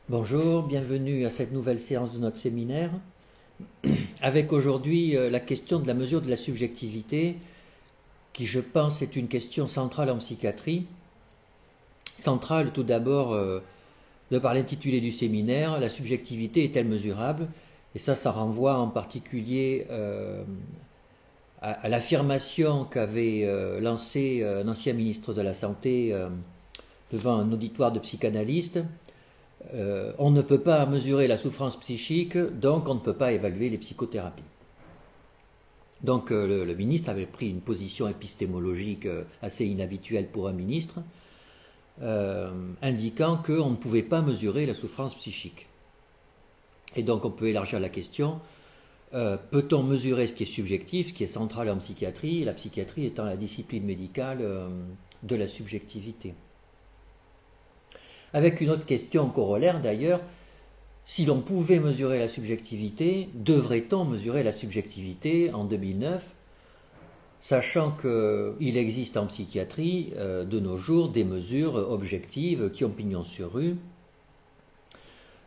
Bonjour, bienvenue à cette nouvelle séance de notre séminaire, avec aujourd'hui la question de la mesure de la subjectivité, qui je pense est une question centrale en psychiatrie. Centrale tout d'abord, de par l'intitulé du séminaire, la subjectivité est-elle mesurable? Et ça renvoie en particulier à l'affirmation qu'avait lancée un ancien ministre de la Santé devant un auditoire de psychanalystes. On ne peut pas mesurer la souffrance psychique, donc on ne peut pas évaluer les psychothérapies. Donc le ministre avait pris une position épistémologique assez inhabituelle pour un ministre, indiquant qu'on ne pouvait pas mesurer la souffrance psychique. Et donc on peut élargir la question, peut-on mesurer ce qui est subjectif, ce qui est central en psychiatrie, la psychiatrie étant la discipline médicale de la subjectivité. Avec une autre question corollaire d'ailleurs, si l'on pouvait mesurer la subjectivité, devrait-on mesurer la subjectivité en 2009, sachant qu'il existe en psychiatrie de nos jours des mesures objectives qui ont pignon sur rue.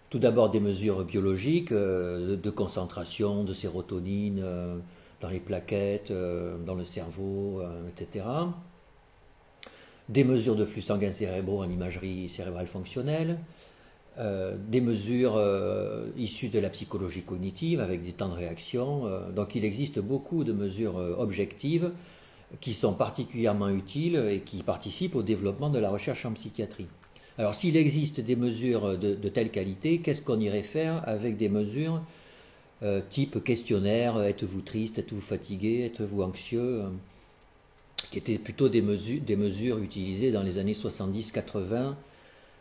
Tout d'abord des mesures biologiques de concentration de sérotonine dans les plaquettes, dans le cerveau, etc. Des mesures de flux sanguin cérébraux en imagerie cérébrale fonctionnelle, des mesures issues de la psychologie cognitive avec des temps de réaction. Donc il existe beaucoup de mesures objectives qui sont particulièrement utiles et qui participent au développement de la recherche en psychiatrie. Alors s'il existe des mesures de telle qualité, qu'est-ce qu'on irait faire avec des mesures type questionnaire, êtes-vous triste, êtes-vous fatigué, êtes-vous anxieux, qui étaient plutôt des mesures utilisées dans les années 70-80.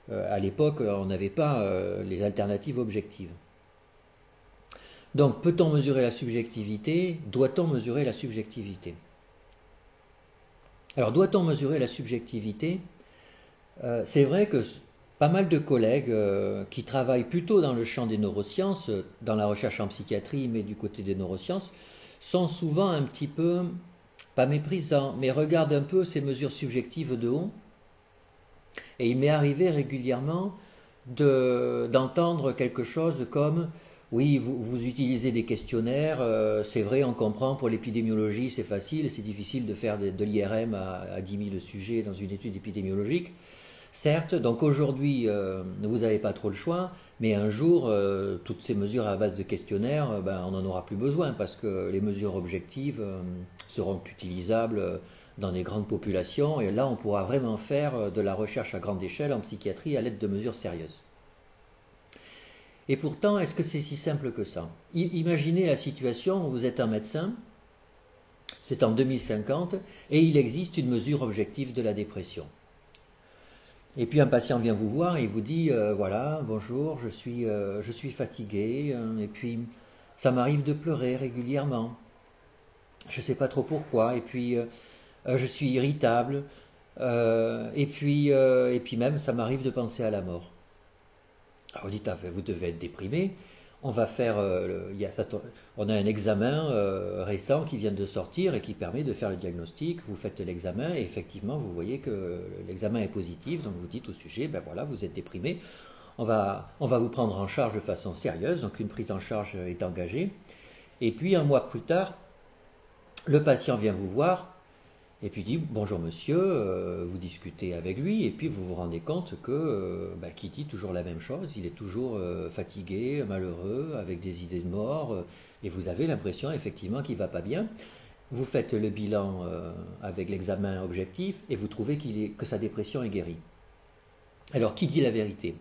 À l'époque, on n'avait pas les alternatives objectives. Donc, peut-on mesurer la subjectivité? Doit-on mesurer la subjectivité? Alors, doit-on mesurer la subjectivité? C'est vrai que pas mal de collègues qui travaillent plutôt dans le champ des neurosciences, dans la recherche en psychiatrie, mais du côté des neurosciences, sont souvent un petit peu, pas méprisants, mais regardent un peu ces mesures subjectives de haut. Et il m'est arrivé régulièrement d'entendre quelque chose comme oui, vous utilisez des questionnaires, c'est vrai, on comprend, pour l'épidémiologie c'est facile, c'est difficile de faire de l'IRM à 10 000 sujets dans une étude épidémiologique. Certes, donc aujourd'hui vous n'avez pas trop le choix, mais un jour toutes ces mesures à base de questionnaires, on n'en aura plus besoin parce que les mesures objectives seront utilisables dans des grandes populations, et là on pourra vraiment faire de la recherche à grande échelle en psychiatrie à l'aide de mesures sérieuses. Et pourtant, est-ce que c'est si simple que ça? Imaginez la situation où vous êtes un médecin, c'est en 2050, et il existe une mesure objective de la dépression. Et puis un patient vient vous voir et il vous dit voilà, bonjour, je suis fatigué, et puis ça m'arrive de pleurer régulièrement. Je ne sais pas trop pourquoi, et puis je suis irritable, et puis même ça m'arrive de penser à la mort. Alors vous dites, ah, vous devez être déprimé. On va faire, on a un examen récent qui vient de sortir et qui permet de faire le diagnostic. Vous faites l'examen et effectivement vous voyez que l'examen est positif. Donc vous dites au sujet, ben voilà, vous êtes déprimé. On va vous prendre en charge de façon sérieuse. Donc une prise en charge est engagée. Et puis un mois plus tard, le patient vient vous voir et puis dit bonjour monsieur, vous discutez avec lui et puis vous vous rendez compte que qu'il dit toujours la même chose, il est toujours fatigué, malheureux, avec des idées de mort, et vous avez l'impression effectivement qu'il ne va pas bien. Vous faites le bilan avec l'examen objectif et vous trouvez que sa dépression est guérie. Alors qui dit la vérité?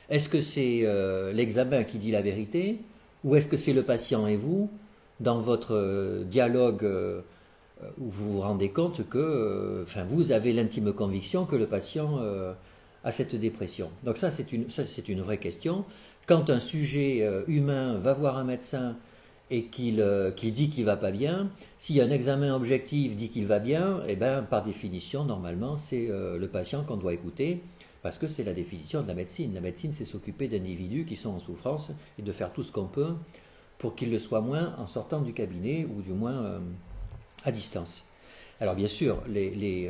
Est-ce que c'est l'examen qui dit la vérité, ou est-ce que c'est le patient et vous, dans votre dialogue où vous vous rendez compte que vous avez l'intime conviction que le patient a cette dépression? Donc ça, c'est une vraie question. Quand un sujet humain va voir un médecin et qu'il dit qu'il va pas bien, si un examen objectif dit qu'il va bien, eh ben, par définition, normalement, c'est le patient qu'on doit écouter, parce que c'est la définition de la médecine. La médecine, c'est s'occuper d'individus qui sont en souffrance et de faire tout ce qu'on peut pour qu'ils le soient moins en sortant du cabinet, ou du moins à distance. Alors bien sûr, les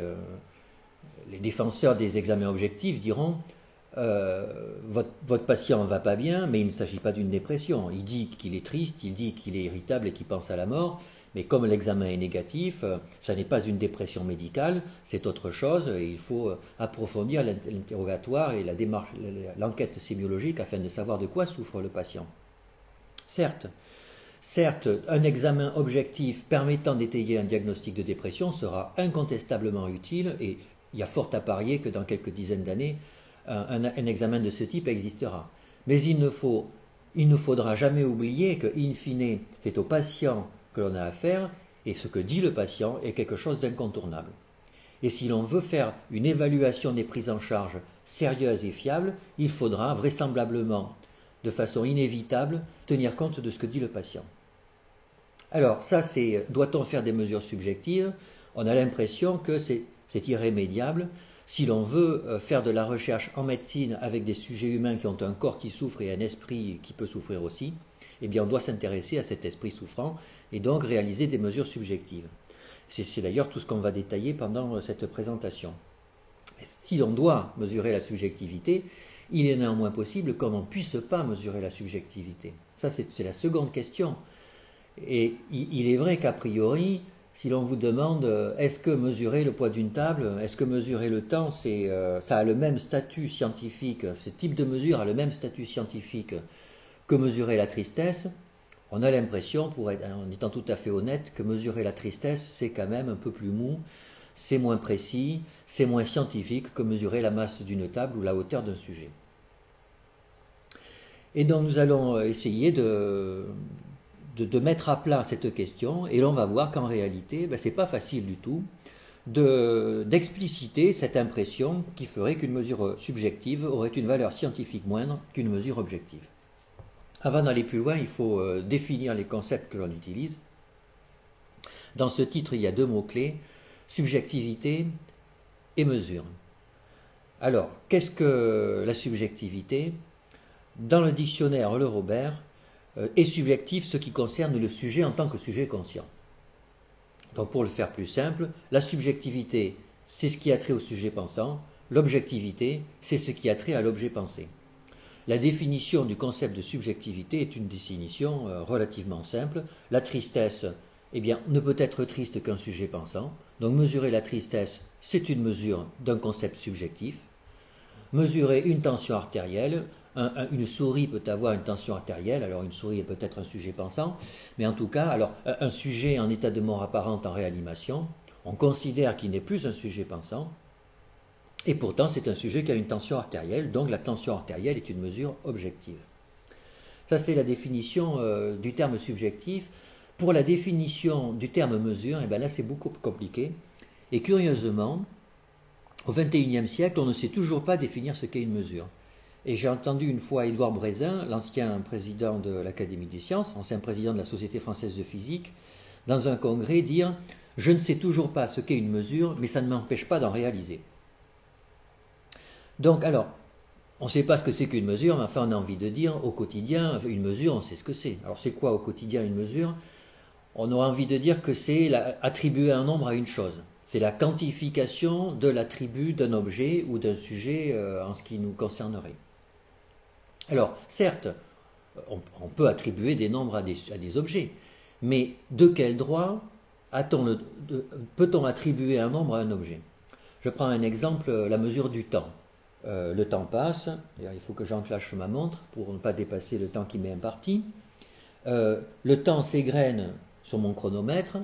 défenseurs des examens objectifs diront votre patient ne va pas bien, mais il ne s'agit pas d'une dépression. Il dit qu'il est triste, il dit qu'il est irritable et qu'il pense à la mort, mais comme l'examen est négatif, ça n'est pas une dépression médicale, c'est autre chose, et il faut approfondir l'interrogatoire et la démarche, l'enquête sémiologique afin de savoir de quoi souffre le patient. Certes, un examen objectif permettant d'étayer un diagnostic de dépression sera incontestablement utile, et il y a fort à parier que dans quelques dizaines d'années, un examen de ce type existera. Mais il ne faudra jamais oublier que, in fine, c'est au patient que l'on a affaire, et ce que dit le patient est quelque chose d'incontournable. Et si l'on veut faire une évaluation des prises en charge sérieuse et fiable, il faudra vraisemblablement, de façon inévitable, tenir compte de ce que dit le patient. Alors, ça c'est, doit-on faire des mesures subjectives? On a l'impression que c'est irrémédiable. Si l'on veut faire de la recherche en médecine avec des sujets humains qui ont un corps qui souffre et un esprit qui peut souffrir aussi, eh bien on doit s'intéresser à cet esprit souffrant et donc réaliser des mesures subjectives. C'est d'ailleurs tout ce qu'on va détailler pendant cette présentation. Si l'on doit mesurer la subjectivité, il est néanmoins possible qu'on ne puisse pas mesurer la subjectivité. Ça, c'est la seconde question. Et il est vrai qu'a priori, si l'on vous demande est-ce que mesurer le poids d'une table, est-ce que mesurer le temps, ça a le même statut scientifique, ce type de mesure a le même statut scientifique que mesurer la tristesse, on a l'impression, en étant tout à fait honnête, que mesurer la tristesse, c'est quand même un peu plus mou, c'est moins précis, c'est moins scientifique que mesurer la masse d'une table ou la hauteur d'un sujet. Et donc nous allons essayer de mettre à plat cette question, et l'on va voir qu'en réalité, c'est pas facile du tout d'expliciter cette impression qui ferait qu'une mesure subjective aurait une valeur scientifique moindre qu'une mesure objective. Avant d'aller plus loin, il faut définir les concepts que l'on utilise. Dans ce titre, il y a deux mots-clés, subjectivité et mesure. Alors, qu'est-ce que la subjectivité? Dans le dictionnaire Le Robert, est subjectif ce qui concerne le sujet en tant que sujet conscient. Donc pour le faire plus simple, la subjectivité, c'est ce qui a trait au sujet pensant, l'objectivité, c'est ce qui a trait à l'objet pensé. La définition du concept de subjectivité est une définition relativement simple. La tristesse, ne peut être triste qu'un sujet pensant. Donc mesurer la tristesse, c'est une mesure d'un concept subjectif. Mesurer une tension artérielle, une souris peut avoir une tension artérielle, alors une souris est peut-être un sujet pensant, mais en tout cas, alors un sujet en état de mort apparente en réanimation, on considère qu'il n'est plus un sujet pensant, et pourtant c'est un sujet qui a une tension artérielle, donc la tension artérielle est une mesure objective. Ça c'est la définition du terme subjectif. Pour la définition du terme mesure, là c'est beaucoup plus compliqué, et curieusement, au XXIe siècle, on ne sait toujours pas définir ce qu'est une mesure. Et j'ai entendu une fois Édouard Brézin, l'ancien président de l'Académie des sciences, ancien président de la Société française de physique, dans un congrès dire « Je ne sais toujours pas ce qu'est une mesure, mais ça ne m'empêche pas d'en réaliser ». Donc alors, on ne sait pas ce que c'est qu'une mesure, mais enfin on a envie de dire au quotidien, une mesure, on sait ce que c'est. Alors c'est quoi au quotidien une mesure? On aura envie de dire que c'est attribuer un nombre à une chose. C'est la quantification de l'attribut d'un objet ou d'un sujet en ce qui nous concernerait. Alors, certes, on peut attribuer des nombres à des objets, mais de quel droit peut-on attribuer un nombre à un objet? Je prends un exemple, la mesure du temps. Le temps passe, il faut que j'enclenche ma montre pour ne pas dépasser le temps qui m'est imparti. Le temps s'égrène sur mon chronomètre.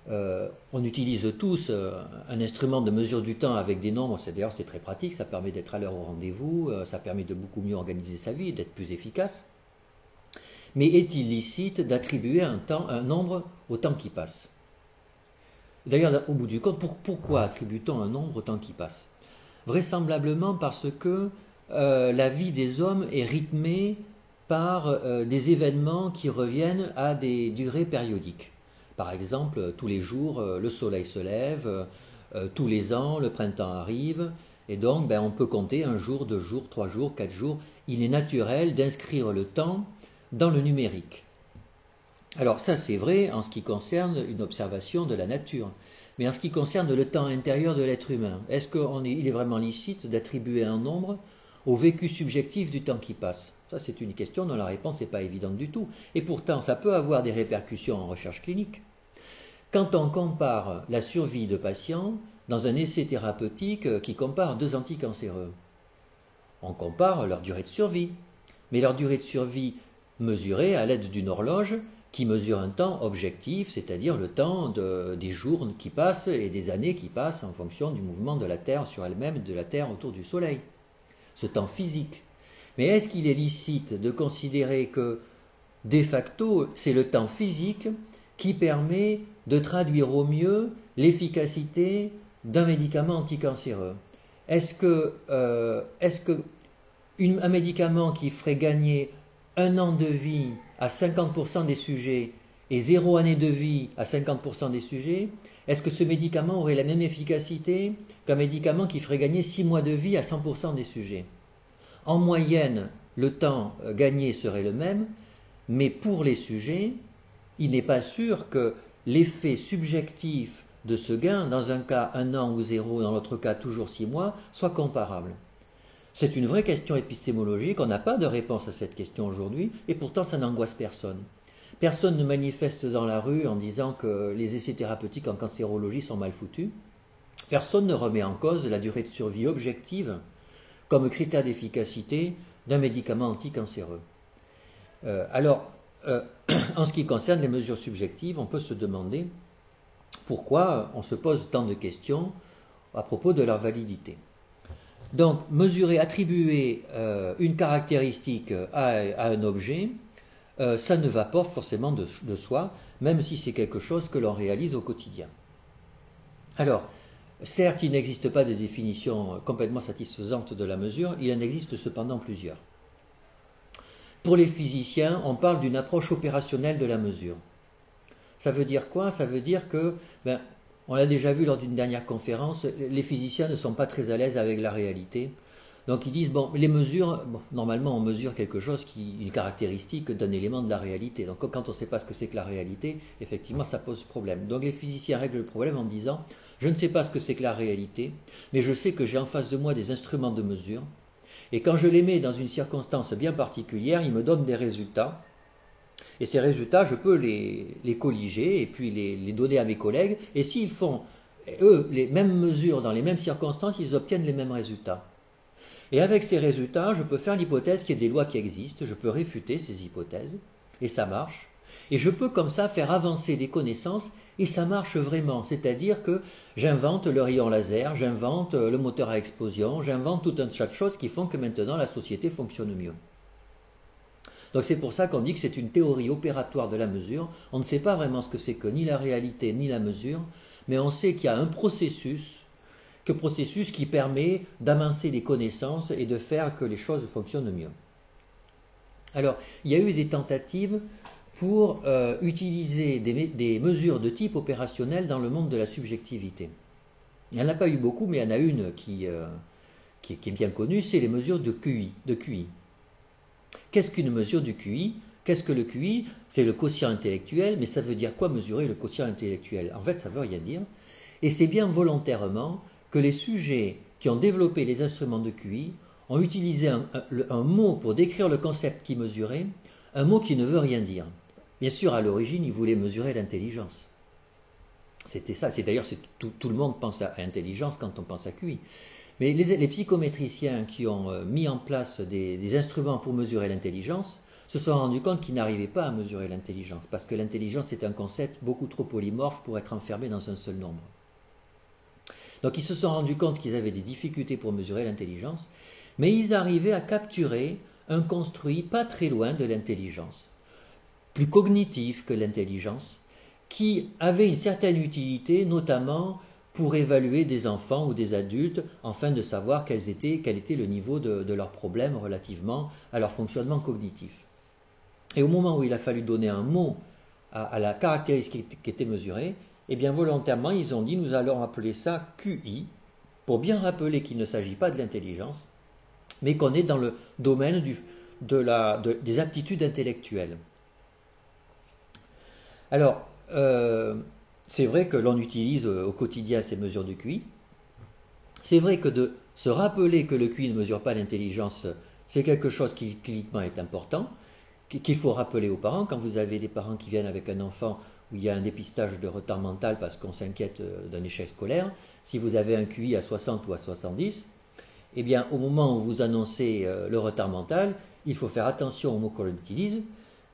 On utilise tous un instrument de mesure du temps avec des nombres, d'ailleurs c'est très pratique, ça permet d'être à l'heure au rendez-vous, ça permet de beaucoup mieux organiser sa vie, d'être plus efficace. Mais est-il licite d'attribuer un nombre au temps qui passe? D'ailleurs, au bout du compte, pourquoi attribue-t-on un nombre au temps qui passe? Vraisemblablement parce que la vie des hommes est rythmée par des événements qui reviennent à des durées périodiques. Par exemple, tous les jours, le soleil se lève, tous les ans, le printemps arrive, et donc on peut compter 1 jour, 2 jours, 3 jours, 4 jours. Il est naturel d'inscrire le temps dans le numérique. Alors ça c'est vrai en ce qui concerne une observation de la nature, mais en ce qui concerne le temps intérieur de l'être humain, est-ce qu'il est vraiment licite d'attribuer un nombre au vécu subjectif du temps qui passe? Ça, c'est une question dont la réponse n'est pas évidente du tout. Et pourtant, ça peut avoir des répercussions en recherche clinique. Quand on compare la survie de patients dans un essai thérapeutique qui compare deux anticancéreux, on compare leur durée de survie. Mais leur durée de survie mesurée à l'aide d'une horloge qui mesure un temps objectif, c'est-à-dire le temps des jours qui passent et des années qui passent en fonction du mouvement de la Terre sur elle-même et de la Terre autour du Soleil. Ce temps physique. Mais est-ce qu'il est licite de considérer que, de facto, c'est le temps physique qui permet de traduire au mieux l'efficacité d'un médicament anticancéreux? Est-ce que un médicament qui ferait gagner 1 an de vie à 50% des sujets et 0 année de vie à 50% des sujets, est-ce que ce médicament aurait la même efficacité qu'un médicament qui ferait gagner 6 mois de vie à 100% des sujets? En moyenne, le temps gagné serait le même, mais pour les sujets, il n'est pas sûr que l'effet subjectif de ce gain, dans un cas 1 an ou 0, dans l'autre cas toujours 6 mois, soit comparable. C'est une vraie question épistémologique, on n'a pas de réponse à cette question aujourd'hui, et pourtant ça n'angoisse personne. Personne ne manifeste dans la rue en disant que les essais thérapeutiques en cancérologie sont mal foutus. Personne ne remet en cause la durée de survie objective comme critère d'efficacité d'un médicament anticancéreux. En ce qui concerne les mesures subjectives, on peut se demander pourquoi on se pose tant de questions à propos de leur validité. Donc, mesurer, attribuer une caractéristique à un objet, ça ne va pas forcément de soi, même si c'est quelque chose que l'on réalise au quotidien. Alors, certes, il n'existe pas de définition complètement satisfaisante de la mesure, il en existe cependant plusieurs. Pour les physiciens, on parle d'une approche opérationnelle de la mesure. Ça veut dire quoi? Ça veut dire que, on l'a déjà vu lors d'une dernière conférence, les physiciens ne sont pas très à l'aise avec la réalité. Donc ils disent, les mesures, normalement on mesure quelque chose une caractéristique d'un élément de la réalité. Donc quand on ne sait pas ce que c'est que la réalité, effectivement ça pose problème. Donc les physiciens règlent le problème en disant, je ne sais pas ce que c'est que la réalité, mais je sais que j'ai en face de moi des instruments de mesure, et quand je les mets dans une circonstance bien particulière, ils me donnent des résultats. Et ces résultats, je peux les colliger et puis les donner à mes collègues. Et s'ils font, eux, les mêmes mesures dans les mêmes circonstances, ils obtiennent les mêmes résultats. Et avec ces résultats, je peux faire l'hypothèse qu'il y a des lois qui existent, je peux réfuter ces hypothèses, et ça marche. Et je peux comme ça faire avancer des connaissances, et ça marche vraiment. C'est-à-dire que j'invente le rayon laser, j'invente le moteur à explosion, j'invente tout un tas de choses qui font que maintenant la société fonctionne mieux. Donc c'est pour ça qu'on dit que c'est une théorie opératoire de la mesure. On ne sait pas vraiment ce que c'est que ni la réalité ni la mesure, mais on sait qu'il y a un processus qui permet d'amasser des connaissances et de faire que les choses fonctionnent mieux. Alors, il y a eu des tentatives pour utiliser des mesures de type opérationnel dans le monde de la subjectivité. Il n'y en a pas eu beaucoup, mais il y en a une qui est bien connue, c'est les mesures de QI. Qu'est-ce qu'une mesure du QI? Qu'est-ce que le QI? C'est le quotient intellectuel, mais ça veut dire quoi mesurer le quotient intellectuel? En fait, ça ne veut rien dire. Et c'est bien volontairement que les sujets qui ont développé les instruments de QI ont utilisé un mot pour décrire le concept qu'ils mesuraient, un mot qui ne veut rien dire. Bien sûr, à l'origine, ils voulaient mesurer l'intelligence. C'était ça. D'ailleurs, tout le monde pense à intelligence quand on pense à QI. Mais les psychométriciens qui ont mis en place des instruments pour mesurer l'intelligence se sont rendus compte qu'ils n'arrivaient pas à mesurer l'intelligence, parce que l'intelligence est un concept beaucoup trop polymorphe pour être enfermé dans un seul nombre. Donc ils se sont rendus compte qu'ils avaient des difficultés pour mesurer l'intelligence, mais ils arrivaient à capturer un construit pas très loin de l'intelligence, plus cognitif que l'intelligence, qui avait une certaine utilité, notamment pour évaluer des enfants ou des adultes, afin de savoir quel était le niveau de leurs problèmes relativement à leur fonctionnement cognitif. Et au moment où il a fallu donner un mot à la caractéristique qui était mesurée, eh bien volontairement ils ont dit nous allons appeler ça QI, pour bien rappeler qu'il ne s'agit pas de l'intelligence, mais qu'on est dans le domaine des aptitudes intellectuelles. Alors, c'est vrai que l'on utilise au quotidien ces mesures de QI. C'est vrai que de Se rappeler que le QI ne mesure pas l'intelligence, c'est quelque chose qui cliniquement est important, qu'il faut rappeler aux parents. Quand vous avez des parents qui viennent avec un enfant où il y a un dépistage de retard mental parce qu'on s'inquiète d'un échec scolaire, si vous avez un QI à 60 ou à 70, eh bien, au moment où vous annoncez le retard mental, il faut faire attention aux mots qu'on utilise,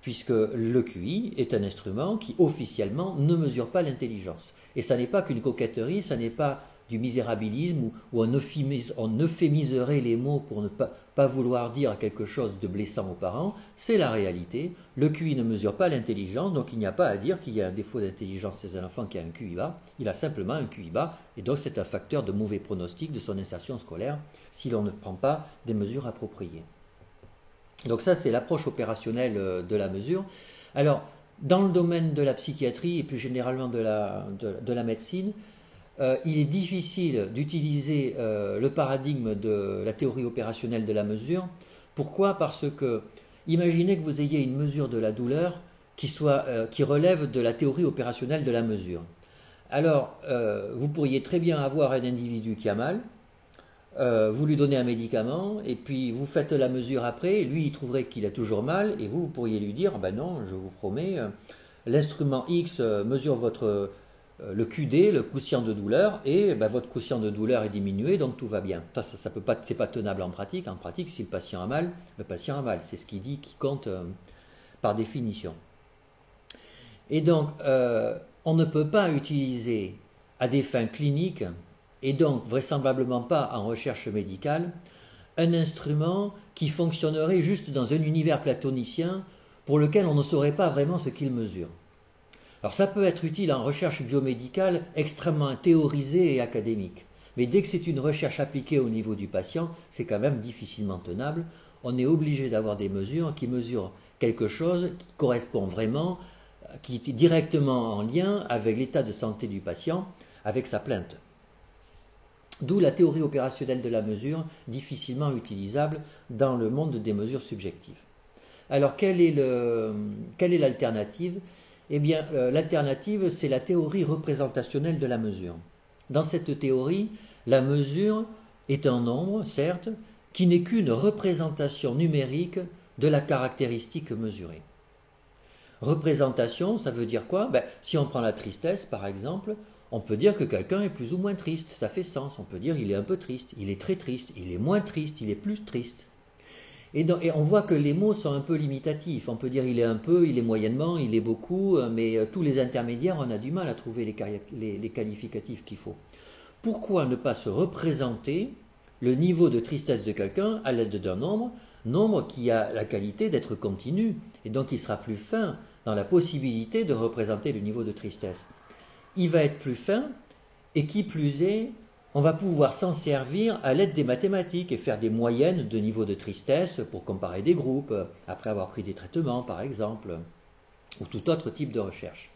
puisque le QI est un instrument qui officiellement ne mesure pas l'intelligence. Et ça n'est pas qu'une coquetterie, ça n'est pas du misérabilisme où on euphémiserait les mots pour ne pas vouloir dire quelque chose de blessant aux parents, c'est la réalité. Le QI ne mesure pas l'intelligence, donc il n'y a pas à dire qu'il y a un défaut d'intelligence chez un enfant qui a un QI bas, il a simplement un QI bas, et donc c'est un facteur de mauvais pronostic de son insertion scolaire si l'on ne prend pas des mesures appropriées. Donc ça, c'est l'approche opérationnelle de la mesure. Alors, dans le domaine de la psychiatrie et plus généralement de la médecine, il est difficile d'utiliser le paradigme de la théorie opérationnelle de la mesure. Pourquoi? Parce que imaginez que vous ayez une mesure de la douleur qui relève de la théorie opérationnelle de la mesure. Alors, vous pourriez très bien avoir un individu qui a mal, vous lui donnez un médicament, et puis vous faites la mesure après, lui il trouverait qu'il a toujours mal, et vous pourriez lui dire, ben non, je vous promets, l'instrument X mesure le QD, le quotient de douleur, et ben, votre quotient de douleur est diminué, donc tout va bien. Ça peut pas, c'est pas tenable en pratique. En pratique, si le patient a mal, le patient a mal. C'est ce qui compte par définition. Et donc, on ne peut pas utiliser à des fins cliniques, et donc vraisemblablement pas en recherche médicale, un instrument qui fonctionnerait juste dans un univers platonicien pour lequel on ne saurait pas vraiment ce qu'il mesure. Alors ça peut être utile en recherche biomédicale extrêmement théorisée et académique. Mais dès que c'est une recherche appliquée au niveau du patient, c'est quand même difficilement tenable. On est obligé d'avoir des mesures qui mesurent quelque chose qui correspond vraiment, qui est directement en lien avec l'état de santé du patient, avec sa plainte. D'où la théorie opérationnelle de la mesure, difficilement utilisable dans le monde des mesures subjectives. Alors quelle est l'alternative? Eh bien, l'alternative, c'est la théorie représentationnelle de la mesure. Dans cette théorie, la mesure est un nombre, certes, qui n'est qu'une représentation numérique de la caractéristique mesurée. Représentation, ça veut dire quoi? Si on prend la tristesse, par exemple, on peut dire que quelqu'un est plus ou moins triste, ça fait sens. On peut dire il est un peu triste, il est très triste, il est moins triste, il est plus triste. Et on voit que les mots sont un peu limitatifs. On peut dire il est un peu, il est moyennement, il est beaucoup, mais tous les intermédiaires, on a du mal à trouver les qualificatifs qu'il faut. Pourquoi ne pas se représenter le niveau de tristesse de quelqu'un à l'aide d'un nombre qui a la qualité d'être continu, et donc il sera plus fin dans la possibilité de représenter le niveau de tristesse. Il va être plus fin, et qui plus est, on va pouvoir s'en servir à l'aide des mathématiques et faire des moyennes de niveau de tristesse pour comparer des groupes, après avoir pris des traitements par exemple, ou tout autre type de recherche.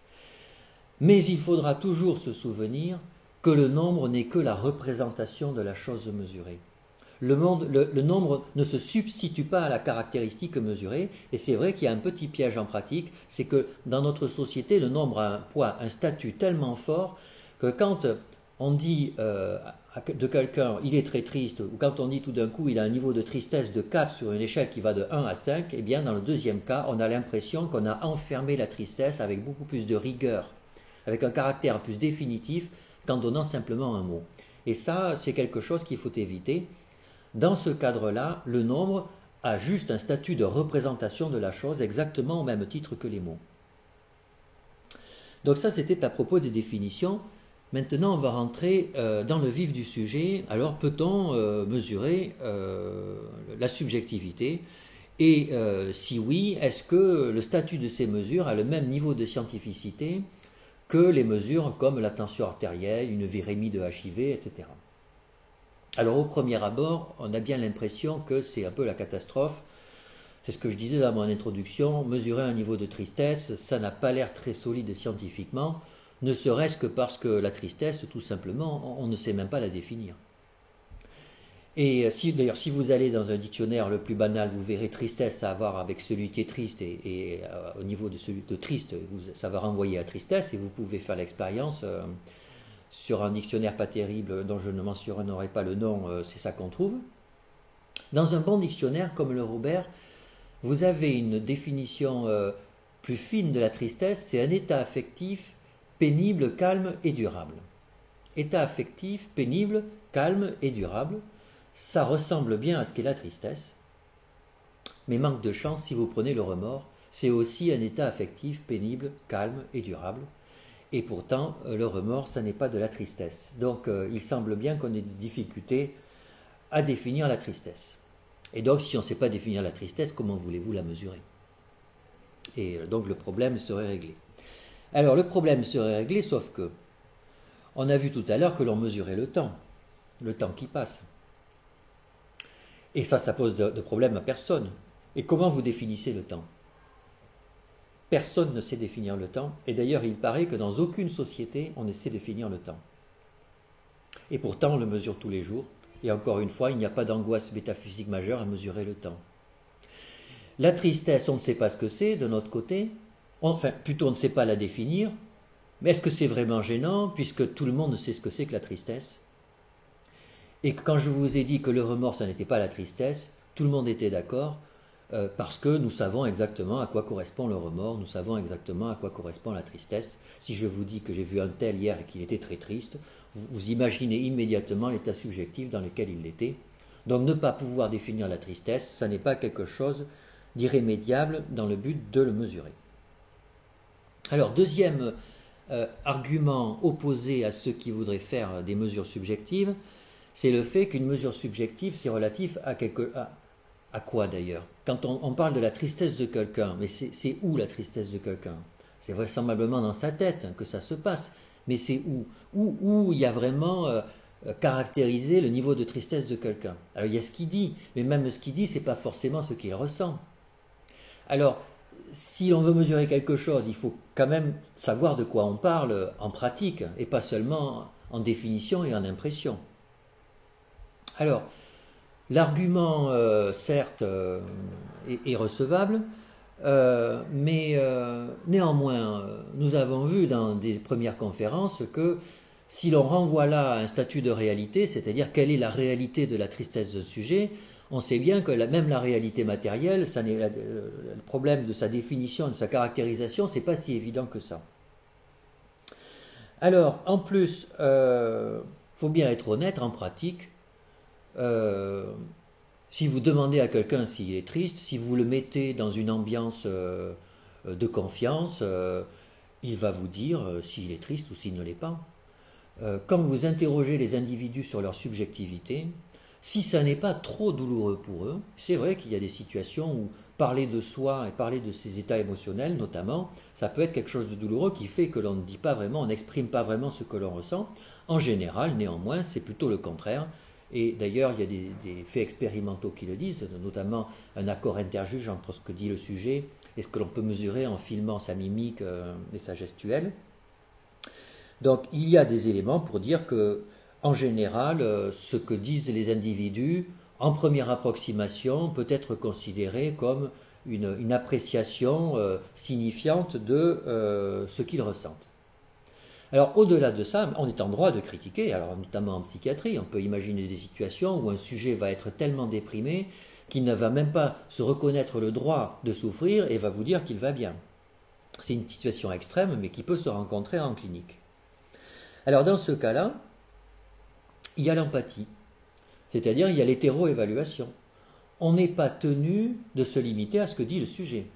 Mais il faudra toujours se souvenir que le nombre n'est que la représentation de la chose mesurée. Le nombre ne se substitue pas à la caractéristique mesurée, et c'est vrai qu'il y a un petit piège en pratique, c'est que dans notre société, le nombre a un poids, un statut tellement fort que quand on dit de quelqu'un il est très triste, ou quand on dit tout d'un coup il a un niveau de tristesse de 4 sur une échelle qui va de 1 à 5, eh bien dans le deuxième cas, on a l'impression qu'on a enfermé la tristesse avec beaucoup plus de rigueur, avec un caractère plus définitif qu'en donnant simplement un mot. Et ça, c'est quelque chose qu'il faut éviter. Dans ce cadre-là, le nombre a juste un statut de représentation de la chose exactement au même titre que les mots. Donc ça, c'était à propos des définitions. Maintenant, on va rentrer dans le vif du sujet. Alors, peut-on mesurer la subjectivité? Et si oui, est-ce que le statut de ces mesures a le même niveau de scientificité que les mesures comme la tension artérielle, une virémie de HIV, etc. Alors, au premier abord, on a bien l'impression que c'est un peu la catastrophe. C'est ce que je disais dans mon introduction. Mesurer un niveau de tristesse, ça n'a pas l'air très solide scientifiquement. Ne serait-ce que parce que la tristesse, tout simplement, on ne sait même pas la définir. Et d'ailleurs, si vous allez dans un dictionnaire le plus banal, vous verrez tristesse à voir avec celui qui est triste, et au niveau de celui de triste, ça va renvoyer à tristesse, et vous pouvez faire l'expérience sur un dictionnaire pas terrible dont je ne mentionnerai pas le nom, c'est ça qu'on trouve. Dans un bon dictionnaire comme le Robert, vous avez une définition plus fine de la tristesse, c'est un état affectif pénible, calme et durable. État affectif, pénible, calme et durable, ça ressemble bien à ce qu'est la tristesse, mais manque de chance, si vous prenez le remords, c'est aussi un état affectif pénible, calme et durable. Et pourtant, le remords, ça n'est pas de la tristesse. Donc, il semble bien qu'on ait des difficultés à définir la tristesse. Et donc, si on ne sait pas définir la tristesse, comment voulez-vous la mesurer? Et donc, le problème serait réglé. Alors, le problème serait réglé, sauf que, on a vu tout à l'heure que l'on mesurait le temps qui passe. Et ça pose de problème à personne. Et comment vous définissez le temps? Personne ne sait définir le temps, et d'ailleurs il paraît que dans aucune société on ne sait définir le temps. Et pourtant on le mesure tous les jours, et encore une fois, il n'y a pas d'angoisse métaphysique majeure à mesurer le temps. La tristesse, on ne sait pas ce que c'est de notre côté, enfin plutôt on ne sait pas la définir, mais est-ce que c'est vraiment gênant, puisque tout le monde sait ce que c'est que la tristesse? Et quand je vous ai dit que le remords, ça n'était pas la tristesse, tout le monde était d'accord, parce que nous savons exactement à quoi correspond le remords, nous savons exactement à quoi correspond la tristesse. Si je vous dis que j'ai vu un tel hier et qu'il était très triste, vous imaginez immédiatement l'état subjectif dans lequel il était. Donc ne pas pouvoir définir la tristesse, ça n'est pas quelque chose d'irrémédiable dans le but de le mesurer. Alors, deuxième argument opposé à ceux qui voudraient faire des mesures subjectives, c'est le fait qu'une mesure subjective, c'est relatif à quoi d'ailleurs? Quand on parle de la tristesse de quelqu'un, mais c'est où la tristesse de quelqu'un? C'est vraisemblablement dans sa tête que ça se passe, mais c'est où il y a vraiment caractérisé le niveau de tristesse de quelqu'un. Alors il y a ce qu'il dit, mais même ce qu'il dit, c'est pas forcément ce qu'il ressent. Alors, si on veut mesurer quelque chose, il faut quand même savoir de quoi on parle en pratique, et pas seulement en définition et en impression. Alors, l'argument, certes, est recevable, mais néanmoins, nous avons vu dans des premières conférences que si l'on renvoie là à un statut de réalité, c'est-à-dire quelle est la réalité de la tristesse de ce sujet, on sait bien que même la réalité matérielle, le problème de sa définition, de sa caractérisation, c'est pas si évident que ça. Alors, en plus, faut bien être honnête, en pratique, si vous demandez à quelqu'un s'il est triste, si vous le mettez dans une ambiance de confiance, il va vous dire s'il est triste ou s'il ne l'est pas. Quand vous interrogez les individus sur leur subjectivité, si ça n'est pas trop douloureux pour eux, c'est vrai qu'il y a des situations où parler de soi et parler de ses états émotionnels notamment, ça peut être quelque chose de douloureux qui fait que l'on ne dit pas vraiment, on n'exprime pas vraiment ce que l'on ressent. En général, néanmoins, c'est plutôt le contraire. Et d'ailleurs, il y a des faits expérimentaux qui le disent, notamment un accord interjuge entre ce que dit le sujet et ce que l'on peut mesurer en filmant sa mimique et sa gestuelle. Donc, il y a des éléments pour dire que, en général, ce que disent les individus, en première approximation, peut être considéré comme une appréciation signifiante de ce qu'ils ressentent. Alors, au-delà de ça, on est en droit de critiquer, alors notamment en psychiatrie, on peut imaginer des situations où un sujet va être tellement déprimé qu'il ne va même pas se reconnaître le droit de souffrir et va vous dire qu'il va bien. C'est une situation extrême, mais qui peut se rencontrer en clinique. Alors, dans ce cas-là, il y a l'empathie, c'est-à-dire il y a l'hétéro-évaluation. On n'est pas tenu de se limiter à ce que dit le sujet.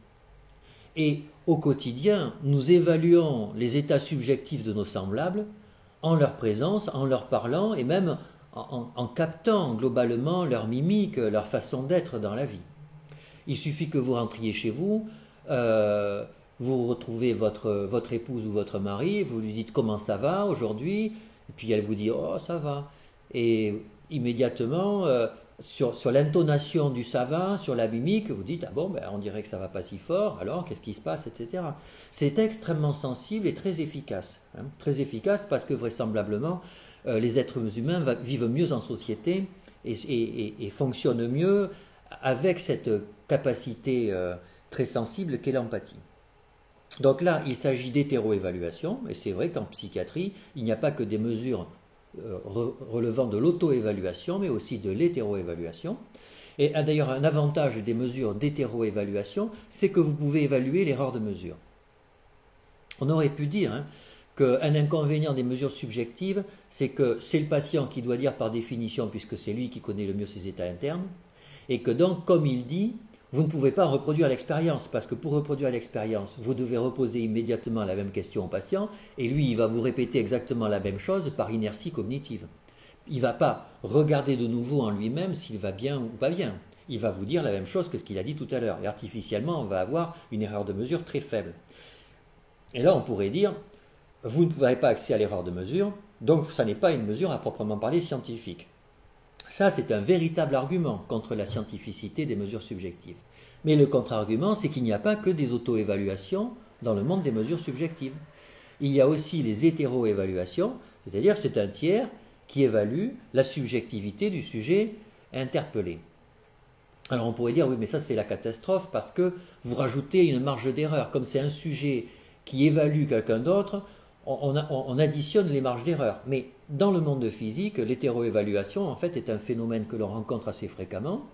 Et au quotidien, nous évaluons les états subjectifs de nos semblables en leur présence, en leur parlant et même en captant globalement leur mimique, leur façon d'être dans la vie. Il suffit que vous rentriez chez vous, vous retrouvez votre épouse ou votre mari, vous lui dites comment ça va aujourd'hui, et puis elle vous dit oh ça va. Et immédiatement, sur l'intonation du ça va, sur la mimique, vous dites ah bon, ben, on dirait que ça va pas si fort, alors qu'est-ce qui se passe, etc. C'est extrêmement sensible et très efficace. Très efficace parce que vraisemblablement, les êtres humains vivent mieux en société et fonctionnent mieux avec cette capacité très sensible qu'est l'empathie. Donc là, il s'agit d'hétéroévaluation, et c'est vrai qu'en psychiatrie, il n'y a pas que des mesures relevant de l'auto-évaluation, mais aussi de l'hétéroévaluation. Et d'ailleurs, un avantage des mesures d'hétéroévaluation, c'est que vous pouvez évaluer l'erreur de mesure. On aurait pu dire qu'un inconvénient des mesures subjectives, c'est que c'est le patient qui doit dire par définition, puisque c'est lui qui connaît le mieux ses états internes, et que donc, comme il dit, vous ne pouvez pas reproduire l'expérience, parce que pour reproduire l'expérience, vous devez reposer immédiatement la même question au patient, et lui, il va vous répéter exactement la même chose par inertie cognitive. Il ne va pas regarder de nouveau en lui-même s'il va bien ou pas bien. Il va vous dire la même chose que ce qu'il a dit tout à l'heure. Et artificiellement, on va avoir une erreur de mesure très faible. Et là, on pourrait dire, vous n'avez pas accès à l'erreur de mesure, donc ça n'est pas une mesure à proprement parler scientifique. Ça, c'est un véritable argument contre la scientificité des mesures subjectives. Mais le contre-argument, c'est qu'il n'y a pas que des auto-évaluations dans le monde des mesures subjectives. Il y a aussi les hétéro-évaluations, c'est-à-dire c'est un tiers qui évalue la subjectivité du sujet interpellé. Alors on pourrait dire, oui, mais ça c'est la catastrophe parce que vous rajoutez une marge d'erreur. Comme c'est un sujet qui évalue quelqu'un d'autre, on additionne les marges d'erreur. Mais dans le monde physique, l'hétéroévaluation, en fait, est un phénomène que l'on rencontre assez fréquemment.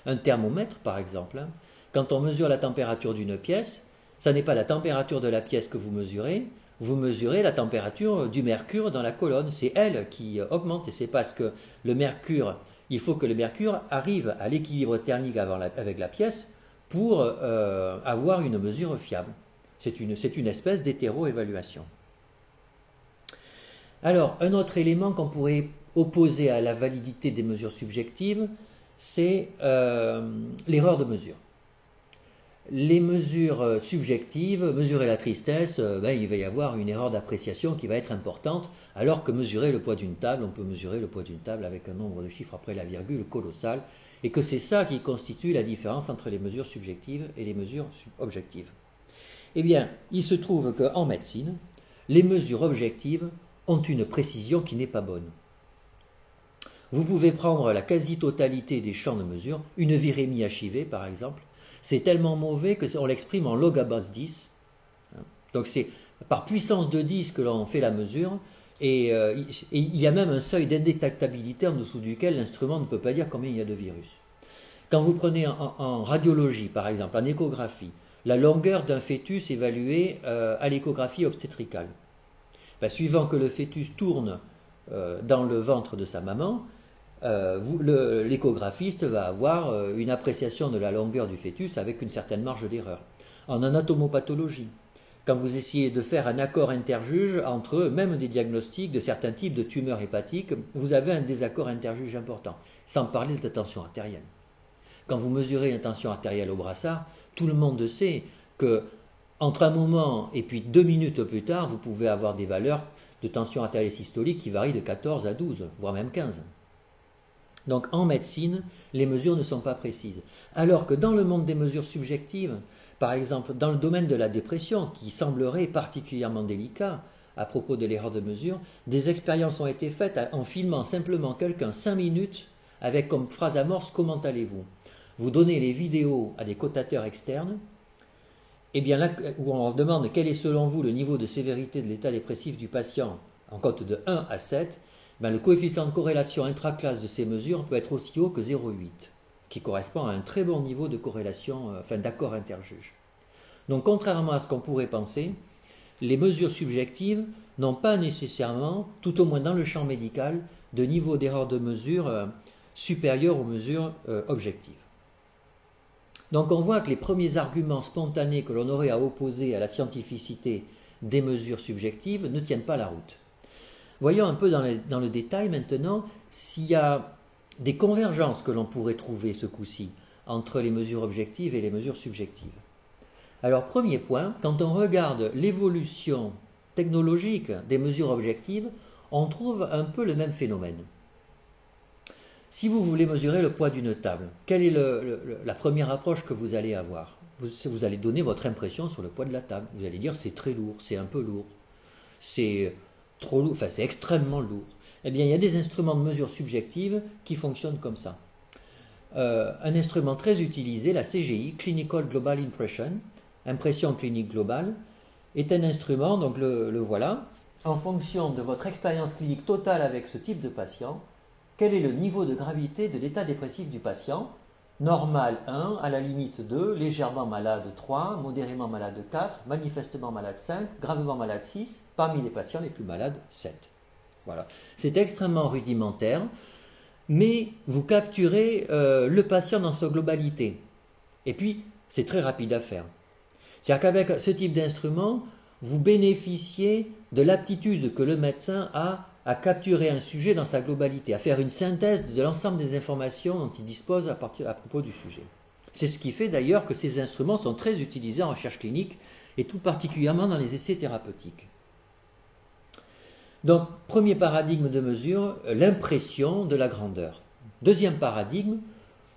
Un thermomètre, par exemple. Quand on mesure la température d'une pièce, ça n'est pas la température de la pièce que vous mesurez la température du mercure dans la colonne. C'est elle qui augmente, et c'est parce que le mercure, il faut que le mercure arrive à l'équilibre thermique avec la pièce pour avoir une mesure fiable. C'est une espèce d'hétéroévaluation. Alors, un autre élément qu'on pourrait opposer à la validité des mesures subjectives, c'est l'erreur de mesure. Les mesures subjectives, mesurer la tristesse, il va y avoir une erreur d'appréciation qui va être importante, alors que mesurer le poids d'une table, on peut mesurer le poids d'une table avec un nombre de chiffres après la virgule colossal, et que c'est ça qui constitue la différence entre les mesures subjectives et les mesures objectives. Eh bien, il se trouve qu'en médecine, les mesures objectives ont une précision qui n'est pas bonne. Vous pouvez prendre la quasi-totalité des champs de mesure, une virémie HIV par exemple, c'est tellement mauvais qu'on l'exprime en log à base 10. Donc c'est par puissance de 10 que l'on fait la mesure, et il y a même un seuil d'indétectabilité en dessous duquel l'instrument ne peut pas dire combien il y a de virus. Quand vous prenez en radiologie par exemple, en échographie, la longueur d'un fœtus évaluée à l'échographie obstétricale, suivant que le fœtus tourne dans le ventre de sa maman, l'échographiste va avoir une appréciation de la longueur du fœtus avec une certaine marge d'erreur. En anatomopathologie, quand vous essayez de faire un accord interjuge entre même des diagnostics de certains types de tumeurs hépatiques, vous avez un désaccord interjuge important, sans parler de la tension artérielle. Quand vous mesurez une tension artérielle au brassard, tout le monde sait que entre un moment et puis 2 minutes plus tard, vous pouvez avoir des valeurs de tension artérielle systolique qui varient de 14 à 12, voire même 15. Donc en médecine, les mesures ne sont pas précises. Alors que dans le monde des mesures subjectives, par exemple dans le domaine de la dépression, qui semblerait particulièrement délicat à propos de l'erreur de mesure, des expériences ont été faites en filmant simplement quelqu'un 5 minutes avec comme phrase amorce « Comment allez-vous ?» Vous donnez les vidéos à des cotateurs externes, et bien là, où on leur demande quel est selon vous le niveau de sévérité de l'état dépressif du patient en cote de 1 à 7, le coefficient de corrélation intraclasse de ces mesures peut être aussi haut que 0,8, qui correspond à un très bon niveau de corrélation, d'accord interjuge. Donc contrairement à ce qu'on pourrait penser, les mesures subjectives n'ont pas nécessairement, tout au moins dans le champ médical, de niveau d'erreur de mesure supérieur aux mesures objectives. Donc on voit que les premiers arguments spontanés que l'on aurait à opposer à la scientificité des mesures subjectives ne tiennent pas la route. Voyons un peu dans le détail maintenant s'il y a des convergences que l'on pourrait trouver ce coup-ci entre les mesures objectives et les mesures subjectives. Alors premier point, quand on regarde l'évolution technologique des mesures objectives, on trouve un peu le même phénomène. Si vous voulez mesurer le poids d'une table, quelle est la première approche que vous allez avoir ? Vous allez donner votre impression sur le poids de la table. Vous allez dire c'est très lourd, c'est un peu lourd, c'est trop lourd, c'est extrêmement lourd. Eh bien, il y a des instruments de mesure subjective qui fonctionnent comme ça. Un instrument très utilisé, la CGI, Clinical Global Impression, impression clinique globale, est un instrument, donc le voilà, en fonction de votre expérience clinique totale avec ce type de patient, quel est le niveau de gravité de l'état dépressif du patient? Normal 1, à la limite 2, légèrement malade 3, modérément malade 4, manifestement malade 5, gravement malade 6, parmi les patients les plus malades 7. Voilà. C'est extrêmement rudimentaire, mais vous capturez le patient dans sa globalité. Et puis, c'est très rapide à faire. C'est-à-dire qu'avec ce type d'instrument, vous bénéficiez de l'aptitude que le médecin a à capturer un sujet dans sa globalité, à faire une synthèse de l'ensemble des informations dont il dispose à propos du sujet. C'est ce qui fait d'ailleurs que ces instruments sont très utilisés en recherche clinique et tout particulièrement dans les essais thérapeutiques. Donc, premier paradigme de mesure, l'impression de la grandeur. Deuxième paradigme,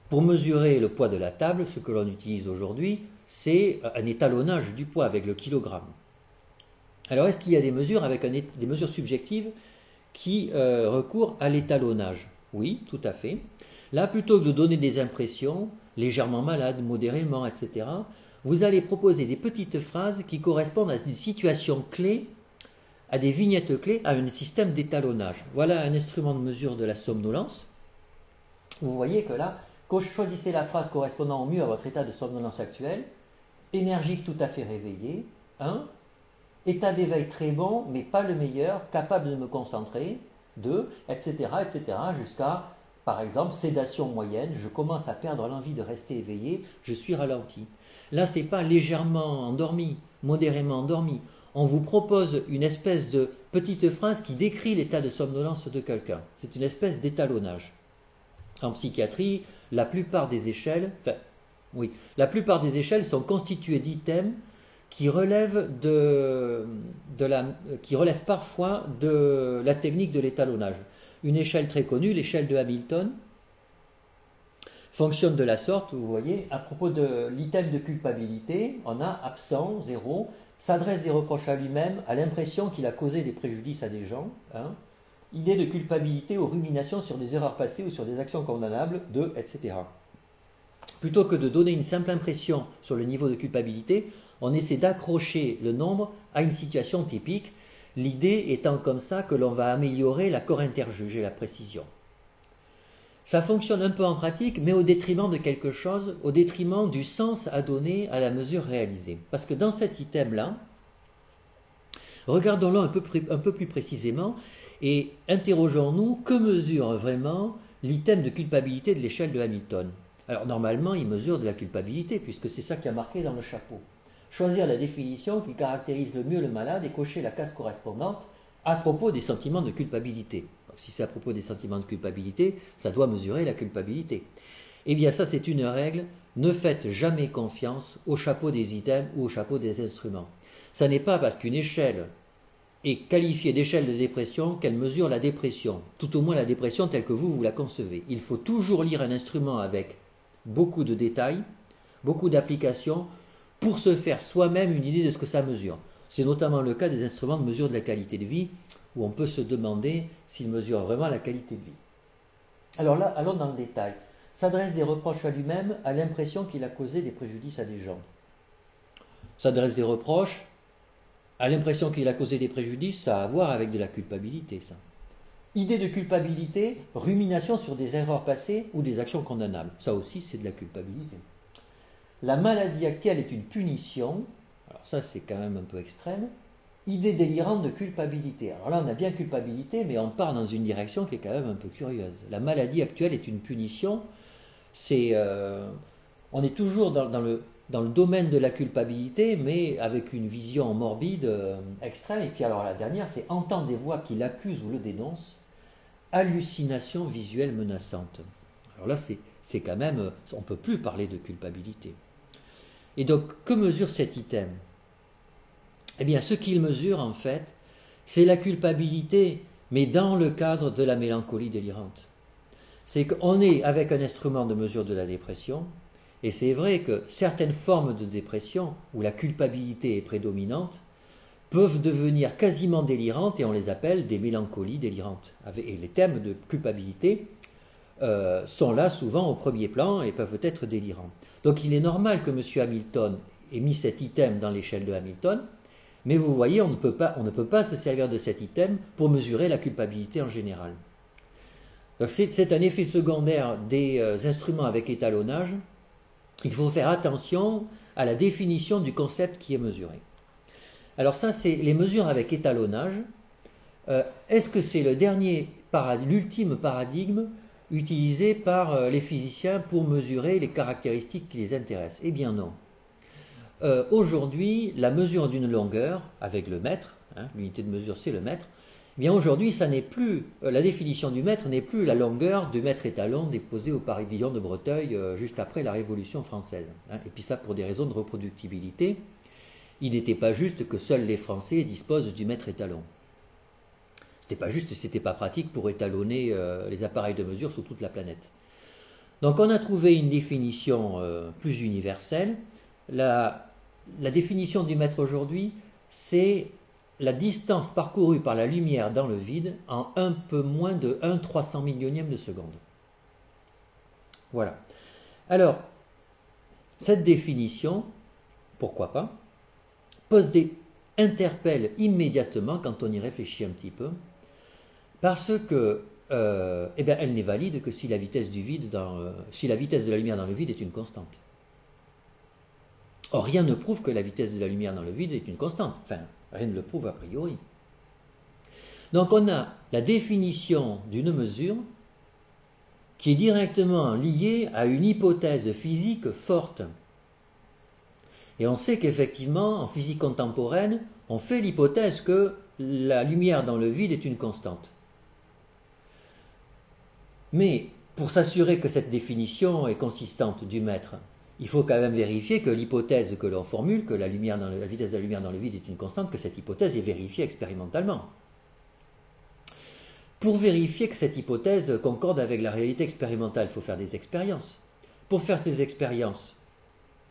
pour mesurer le poids de la table, ce que l'on utilise aujourd'hui, c'est un étalonnage du poids avec le kilogramme. Alors, est-ce qu'il y a des mesures avec des mesures subjectives qui recourent à l'étalonnage? Oui, tout à fait. Là, plutôt que de donner des impressions, légèrement malade, modérément, etc., vous allez proposer des petites phrases qui correspondent à une situation clé, à des vignettes clés, à un système d'étalonnage. Voilà un instrument de mesure de la somnolence. Vous voyez que là, choisissez la phrase correspondant au mieux à votre état de somnolence actuel. Énergique, tout à fait réveillé. 1. État d'éveil très bon, mais pas le meilleur, capable de me concentrer. 2, etc., etc., jusqu'à, par exemple, sédation moyenne, je commence à perdre l'envie de rester éveillé, je suis ralenti. Là, ce n'est pas légèrement endormi, modérément endormi. On vous propose une espèce de petite phrase qui décrit l'état de somnolence de quelqu'un. C'est une espèce d'étalonnage. En psychiatrie, la plupart des échelles sont constituées d'items qui relèvent parfois de la technique de l'étalonnage. Une échelle très connue, l'échelle de Hamilton, fonctionne de la sorte, vous voyez, à propos de l'item de culpabilité, on a absent, 0, s'adresse des reproches à lui-même, à l'impression qu'il a causé des préjudices à des gens, 1, idée de culpabilité ou rumination sur des erreurs passées ou sur des actions condamnables, 2, etc. Plutôt que de donner une simple impression sur le niveau de culpabilité, on essaie d'accrocher le nombre à une situation typique, l'idée étant comme ça que l'on va améliorer l'accord interjuge et la précision. Ça fonctionne un peu en pratique, mais au détriment de quelque chose, au détriment du sens à donner à la mesure réalisée. Parce que dans cet item-là, regardons-le un peu plus précisément et interrogeons-nous que mesure vraiment l'item de culpabilité de l'échelle de Hamilton. Alors normalement, il mesure de la culpabilité, puisque c'est ça qui a marqué dans le chapeau. Choisir la définition qui caractérise le mieux le malade et cocher la case correspondante à propos des sentiments de culpabilité. Donc, si c'est à propos des sentiments de culpabilité, ça doit mesurer la culpabilité. Eh bien ça c'est une règle, ne faites jamais confiance au chapeau des items ou au chapeau des instruments. Ça n'est pas parce qu'une échelle est qualifiée d'échelle de dépression qu'elle mesure la dépression, tout au moins la dépression telle que vous la concevez. Il faut toujours lire un instrument avec beaucoup de détails, beaucoup d'applications, pour se faire soi-même une idée de ce que ça mesure. C'est notamment le cas des instruments de mesure de la qualité de vie, où on peut se demander s'ils mesurent vraiment la qualité de vie. Alors là, allons dans le détail. S'adresse des reproches à lui-même, à l'impression qu'il a causé des préjudices à des gens. S'adresse des reproches, à l'impression qu'il a causé des préjudices, ça a à voir avec de la culpabilité, ça. Idée de culpabilité, rumination sur des erreurs passées ou des actions condamnables. Ça aussi, c'est de la culpabilité. La maladie actuelle est une punition. Alors ça, c'est quand même un peu extrême. Idée délirante de culpabilité. Alors là, on a bien culpabilité, mais on part dans une direction qui est quand même un peu curieuse. La maladie actuelle est une punition. On est toujours dans le domaine de la culpabilité, mais avec une vision morbide extrême. Et puis alors la dernière, c'est entendre des voix qui l'accusent ou le dénoncent. Hallucination visuelle menaçante. Alors là, c'est quand même, on ne peut plus parler de culpabilité. Et donc, que mesure cet item? Eh bien, ce qu'il mesure, en fait, c'est la culpabilité, mais dans le cadre de la mélancolie délirante. C'est qu'on est avec un instrument de mesure de la dépression, et c'est vrai que certaines formes de dépression, où la culpabilité est prédominante, peuvent devenir quasiment délirantes, et on les appelle des mélancolies délirantes. Et les thèmes de culpabilité sont là souvent au premier plan et peuvent être délirants. Donc il est normal que M. Hamilton ait mis cet item dans l'échelle de Hamilton, Mais vous voyez, on ne peut pas se servir de cet item pour mesurer la culpabilité en général. Donc c'est un effet secondaire des instruments avec étalonnage. Il faut faire attention à la définition du concept qui est mesuré. Alors ça, c'est les mesures avec étalonnage. Est-ce que c'est l'ultime paradigme utilisé par les physiciens pour mesurer les caractéristiques qui les intéressent? Eh bien non. Aujourd'hui, la mesure d'une longueur avec le mètre, l'unité de mesure c'est le mètre, eh bien aujourd'hui, ça n'est plus la définition du mètre n'est plus la longueur du mètre étalon déposé au pavillon de Breteuil juste après la Révolution française. Et puis ça pour des raisons de reproductibilité. Il n'était pas juste que seuls les Français disposent du mètre étalon. C'était pas juste, c'était pas pratique pour étalonner les appareils de mesure sur toute la planète. Donc on a trouvé une définition plus universelle. La définition du mètre aujourd'hui, c'est la distance parcourue par la lumière dans le vide en un peu moins de 1/300 millionième de seconde. Voilà. Alors, cette définition, pourquoi pas, interpelle immédiatement quand on y réfléchit un petit peu, parce que elle n'est valide que si la vitesse de la lumière dans le vide est une constante. Or, rien ne prouve que la vitesse de la lumière dans le vide est une constante. Enfin, rien ne le prouve a priori. Donc, on a la définition d'une mesure qui est directement liée à une hypothèse physique forte. Et on sait qu'effectivement, en physique contemporaine, on fait l'hypothèse que la lumière dans le vide est une constante. Mais pour s'assurer que cette définition est consistante du mètre, il faut quand même vérifier que l'hypothèse que l'on formule, que la vitesse de la lumière dans le vide est une constante, que cette hypothèse est vérifiée expérimentalement. Pour vérifier que cette hypothèse concorde avec la réalité expérimentale, il faut faire des expériences. Pour faire ces expériences,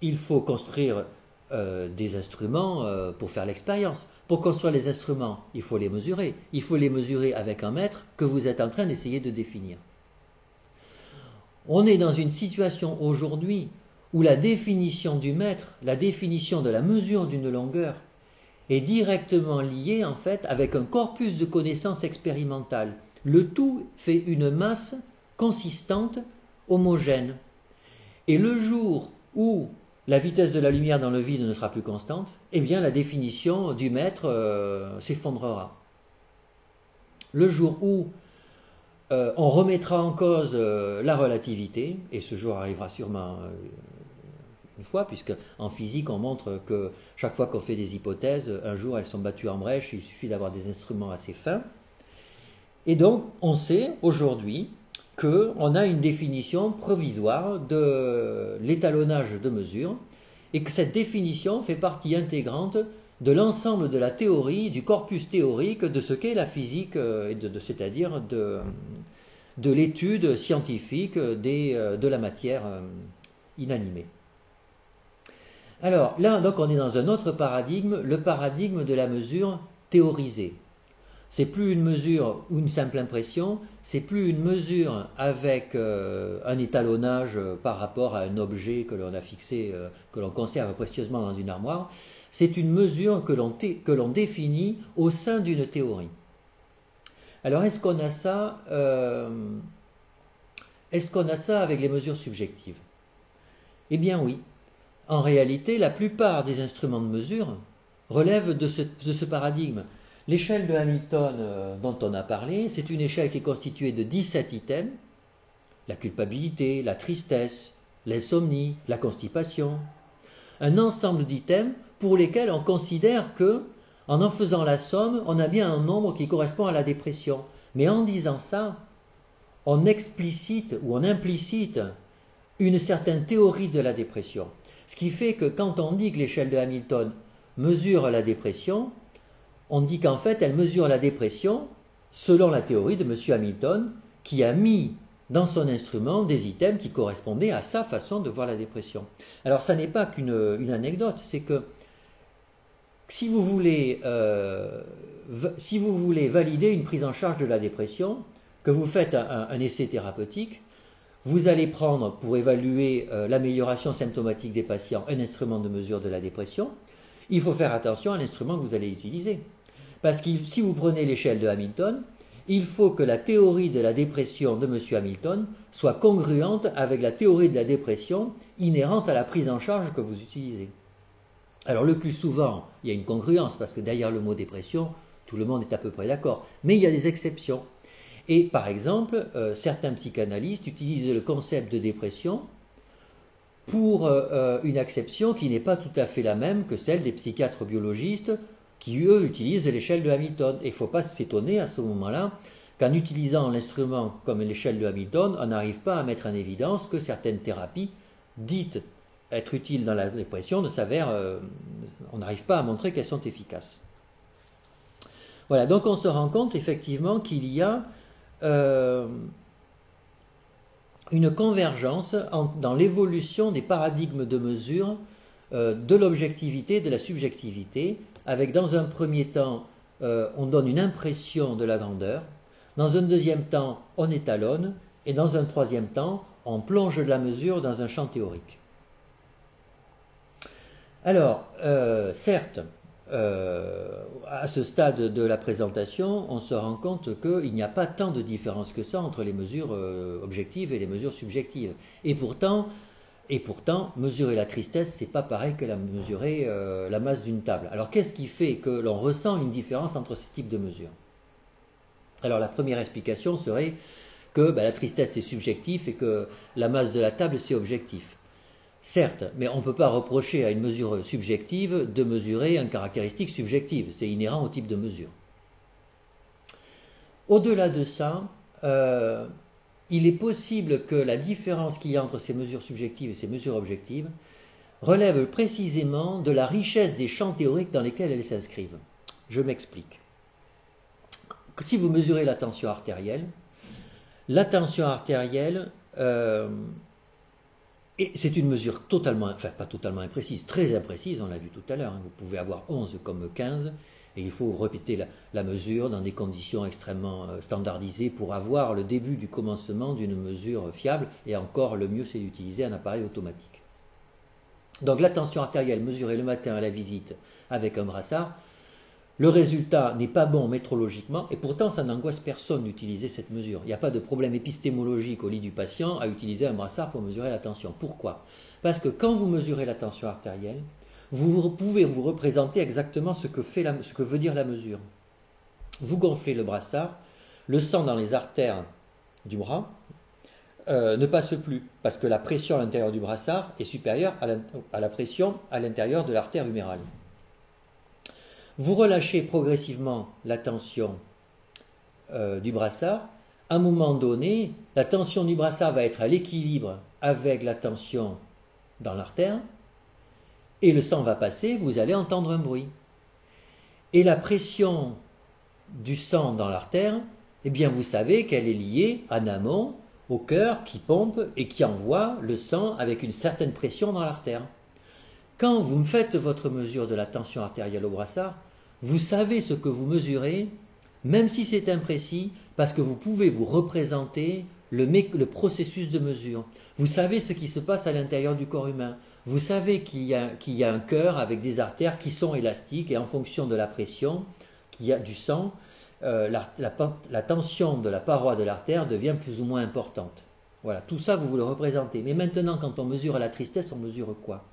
il faut construire des instruments pour faire l'expérience. Pour construire les instruments, il faut les mesurer. Il faut les mesurer avec un mètre que vous êtes en train d'essayer de définir. On est dans une situation aujourd'hui où la définition du mètre, la définition de la mesure d'une longueur, est directement liée en fait avec un corpus de connaissances expérimentales. Le tout fait une masse consistante, homogène. Et le jour où la vitesse de la lumière dans le vide ne sera plus constante, eh bien la définition du mètre s'effondrera. Le jour où on remettra en cause la relativité, et ce jour arrivera sûrement une fois, puisque en physique on montre que chaque fois qu'on fait des hypothèses, un jour elles sont battues en brèche, il suffit d'avoir des instruments assez fins. Et donc on sait aujourd'hui qu'on a une définition provisoire de l'étalonnage de mesure, et que cette définition fait partie intégrante de l'ensemble de la théorie, du corpus théorique de ce qu'est la physique, c'est-à-dire de l'étude scientifique de la matière inanimée. Alors là, donc, on est dans un autre paradigme, le paradigme de la mesure théorisée. C'est plus une mesure ou une simple impression, c'est plus une mesure avec un étalonnage par rapport à un objet que l'on a fixé, que l'on conserve précieusement dans une armoire. C'est une mesure que l'on définit au sein d'une théorie. Alors est-ce qu'on a ça avec les mesures subjectives? Eh bien oui. En réalité, la plupart des instruments de mesure relèvent de ce paradigme. L'échelle de Hamilton dont on a parlé, c'est une échelle qui est constituée de 17 items: la culpabilité, la tristesse, l'insomnie, la constipation. Un ensemble d'items pour lesquels on considère que, en faisant la somme, on a bien un nombre qui correspond à la dépression. Mais en disant ça, on explicite ou on implicite une certaine théorie de la dépression. Ce qui fait que quand on dit que l'échelle de Hamilton mesure la dépression, on dit qu'en fait elle mesure la dépression selon la théorie de M. Hamilton, qui a mis dans son instrument des items qui correspondaient à sa façon de voir la dépression. Alors ça n'est pas qu'une anecdote, c'est que si vous voulez valider une prise en charge de la dépression, que vous faites un essai thérapeutique, vous allez prendre pour évaluer l'amélioration symptomatique des patients un instrument de mesure de la dépression, il faut faire attention à l'instrument que vous allez utiliser. Parce que si vous prenez l'échelle de Hamilton, il faut que la théorie de la dépression de M. Hamilton soit congruente avec la théorie de la dépression inhérente à la prise en charge que vous utilisez. Alors le plus souvent, il y a une congruence, parce que derrière le mot dépression, tout le monde est à peu près d'accord. Mais il y a des exceptions. Et par exemple, certains psychanalystes utilisent le concept de dépression pour une acception qui n'est pas tout à fait la même que celle des psychiatres biologistes qui, eux, utilisent l'échelle de Hamilton. Et il ne faut pas s'étonner à ce moment-là qu'en utilisant l'instrument comme l'échelle de Hamilton, on n'arrive pas à mettre en évidence que certaines thérapies dites être utiles dans la dépression on n'arrive pas à montrer qu'elles sont efficaces. Voilà, donc on se rend compte effectivement qu'il y a une convergence dans l'évolution des paradigmes de mesure de l'objectivité et de la subjectivité, avec dans un premier temps, on donne une impression de la grandeur, dans un deuxième temps, on étalonne, et dans un troisième temps, on plonge de la mesure dans un champ théorique. Alors, certes, à ce stade de la présentation, on se rend compte qu'il n'y a pas tant de différence que ça entre les mesures objectives et les mesures subjectives. Et pourtant, mesurer la tristesse, c'est pas pareil que mesurer la masse d'une table. Alors, qu'est-ce qui fait que l'on ressent une différence entre ces types de mesures? Alors, la première explication serait que la tristesse c'est subjectif et que la masse de la table c'est objectif. Certes, mais on ne peut pas reprocher à une mesure subjective de mesurer une caractéristique subjective. C'est inhérent au type de mesure. Au-delà de ça, il est possible que la différence qu'il y a entre ces mesures subjectives et ces mesures objectives relève précisément de la richesse des champs théoriques dans lesquels elles s'inscrivent. Je m'explique. Si vous mesurez la tension artérielle, et c'est une mesure pas totalement imprécise, très imprécise, on l'a vu tout à l'heure. Vous pouvez avoir 11 comme 15, et il faut répéter la mesure dans des conditions extrêmement standardisées pour avoir le début du commencement d'une mesure fiable, et encore le mieux c'est d'utiliser un appareil automatique. Donc la tension artérielle mesurée le matin à la visite avec un brassard, le résultat n'est pas bon métrologiquement, et pourtant ça n'angoisse personne d'utiliser cette mesure. Il n'y a pas de problème épistémologique au lit du patient à utiliser un brassard pour mesurer la tension. Pourquoi? Parce que quand vous mesurez la tension artérielle, vous pouvez vous représenter exactement ce que veut dire la mesure. Vous gonflez le brassard, le sang dans les artères du bras ne passe plus, parce que la pression à l'intérieur du brassard est supérieure à la pression à l'intérieur de l'artère humérale. Vous relâchez progressivement la tension du brassard. À un moment donné, la tension du brassard va être à l'équilibre avec la tension dans l'artère, et le sang va passer, vous allez entendre un bruit. Et la pression du sang dans l'artère, eh bien vous savez qu'elle est liée en amont au cœur qui pompe et qui envoie le sang avec une certaine pression dans l'artère. Quand vous faites votre mesure de la tension artérielle au brassard, vous savez ce que vous mesurez, même si c'est imprécis, parce que vous pouvez vous représenter le processus de mesure. Vous savez ce qui se passe à l'intérieur du corps humain. Vous savez qu'il y a un cœur avec des artères qui sont élastiques, et en fonction de la pression qu'il y a du sang, la tension de la paroi de l'artère devient plus ou moins importante. Voilà, tout ça vous le représentez. Mais maintenant, quand on mesure la tristesse, on mesure quoi?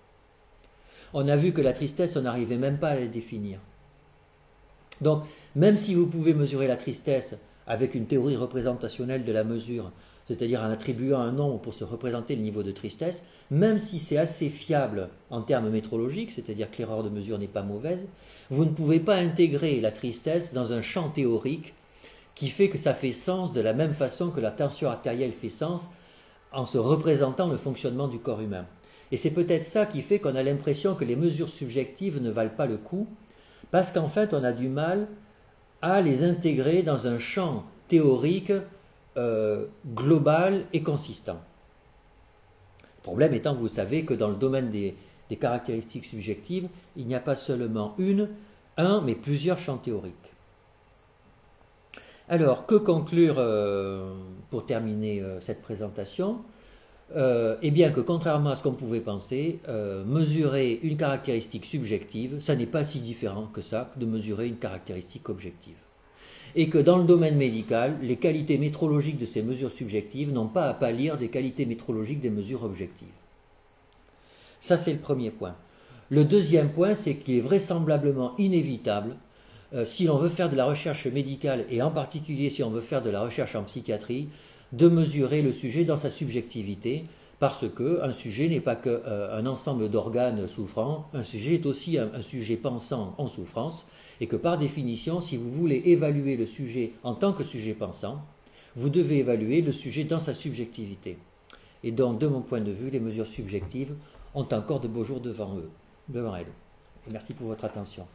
On a vu que la tristesse, on n'arrivait même pas à la définir. Donc, même si vous pouvez mesurer la tristesse avec une théorie représentationnelle de la mesure, c'est-à-dire en attribuant un nombre pour se représenter le niveau de tristesse, même si c'est assez fiable en termes métrologiques, c'est-à-dire que l'erreur de mesure n'est pas mauvaise, vous ne pouvez pas intégrer la tristesse dans un champ théorique qui fait que ça fait sens de la même façon que la tension artérielle fait sens en se représentant le fonctionnement du corps humain. Et c'est peut-être ça qui fait qu'on a l'impression que les mesures subjectives ne valent pas le coup, parce qu'en fait on a du mal à les intégrer dans un champ théorique global et consistant. Le problème étant, vous savez que dans le domaine des caractéristiques subjectives, il n'y a pas seulement mais plusieurs champs théoriques. Alors, que conclure pour terminer cette présentation? et bien que contrairement à ce qu'on pouvait penser, mesurer une caractéristique subjective, ça n'est pas si différent que ça de mesurer une caractéristique objective. Et que dans le domaine médical, les qualités métrologiques de ces mesures subjectives n'ont pas à pâlir des qualités métrologiques des mesures objectives. Ça, c'est le premier point. Le deuxième point, c'est qu'il est vraisemblablement inévitable, si l'on veut faire de la recherche médicale, et en particulier si on veut faire de la recherche en psychiatrie, de mesurer le sujet dans sa subjectivité, parce qu'un sujet n'est pas qu'un ensemble d'organes souffrants, un sujet est aussi un sujet pensant en souffrance, et que par définition, si vous voulez évaluer le sujet en tant que sujet pensant, vous devez évaluer le sujet dans sa subjectivité. Et donc, de mon point de vue, les mesures subjectives ont encore de beaux jours devant elles. Et merci pour votre attention.